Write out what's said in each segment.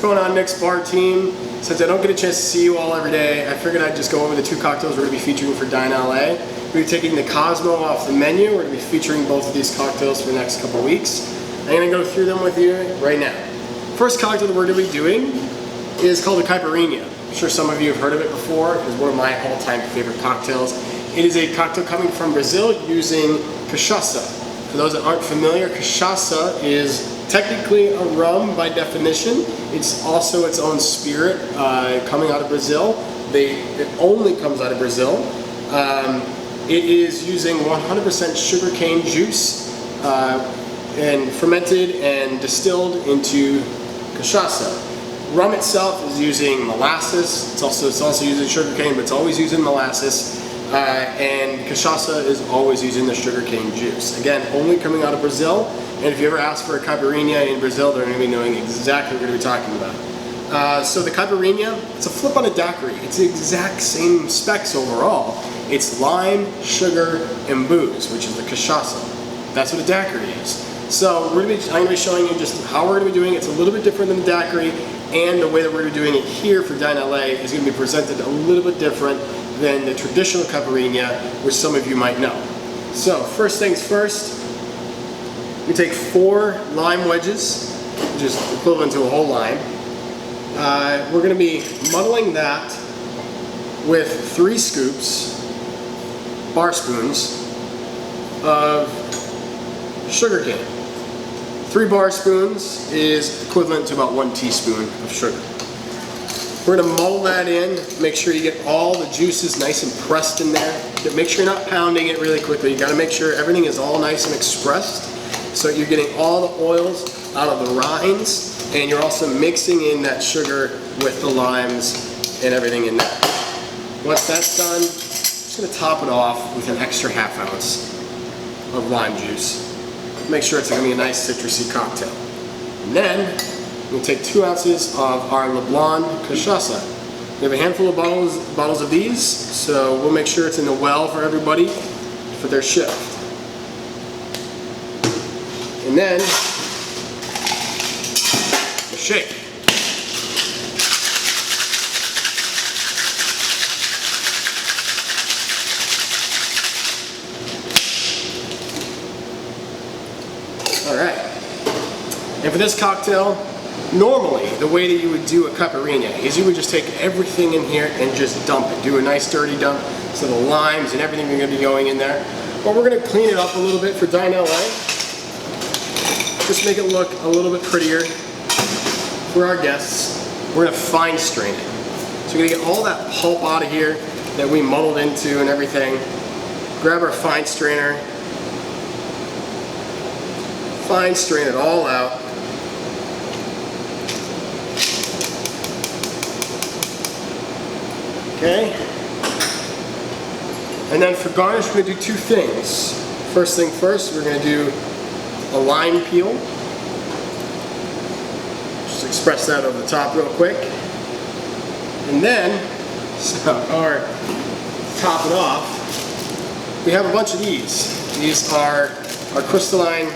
going on, Nick's Bar team? Since I don't get a chance to see you all every day, I figured I'd just go over the two cocktails we're going to be featuring for Dine LA. We're taking the Cosmo off the menu. We're going to be featuring both of these cocktails for the next couple of weeks. I'm going to go through them with you right now. First cocktail that we're going to be doing is called the Caipirinha. I'm sure some of you have heard of it before. It's one of my all-time favorite cocktails. It is a cocktail coming from Brazil using cachaça. For those that aren't familiar, cachaça is technically a rum by definition. It's also its own spirit coming out of Brazil. It only comes out of Brazil. It is using 100% sugarcane juice and fermented and distilled into cachaça. Rum itself is using molasses. It's also using sugarcane, but it's always using molasses. And cachaça is always using the sugarcane juice. Again, only coming out of Brazil. And if you ever ask for a Caipirinha in Brazil, they're going to be knowing exactly what we're going to be talking about. So the Caipirinha, it's a flip on a daiquiri. It's the exact same specs overall. It's lime, sugar, and booze, which is the cachaça. That's what a daiquiri is. So I'm going to be showing you just how we're going to be doing it. It's a little bit different than the daiquiri, and the way that we're going to be doing it here for Dine LA is going to be presented a little bit different than the traditional Caipirinha, which some of you might know. So first things first, we take 4 lime wedges, which is equivalent to a whole lime. We're going to be muddling that with 3 scoops, bar spoons, of sugar cane. 3 bar spoons is equivalent to about 1 teaspoon of sugar. We're going to muddle that in, make sure you get all the juices nice and pressed in there. Make sure you're not pounding it really quickly. You got to make sure everything is all nice and expressed, so you're getting all the oils out of the rinds, and you're also mixing in that sugar with the limes and everything in there. Once that's done, I'm just going to top it off with an extra ½ ounce of lime juice. Make sure it's going to be a nice citrusy cocktail. And then we'll take 2 ounces of our LeBlanc cachaça. We have a handful of bottles of these, so we'll make sure it's in the well for everybody for their shift. And then we'll shake. All right. And for this cocktail, normally the way that you would do a Caipirinha is you would just take everything in here and just dump it. Do a nice dirty dump, so the limes and everything are going to be going in there. But we're going to clean it up a little bit for Dine LA. Just make it look a little bit prettier for our guests. We're going to fine strain it. So we're going to get all that pulp out of here that we muddled into and everything. Grab our fine strainer. Fine strain it all out. Okay. And then for garnish, we're going to do 2 things. First thing first, we're going to do a lime peel. Just express that over the top real quick. And then, or top it off, we have a bunch of these. These are our crystalline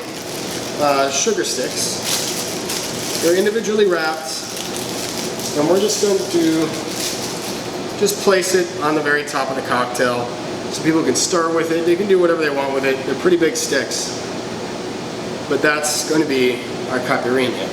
sugar sticks. They're individually wrapped, and we're just going to just place it on the very top of the cocktail so people can stir with it. They can do whatever they want with it. They're pretty big sticks, but that's going to be our Caipirinha.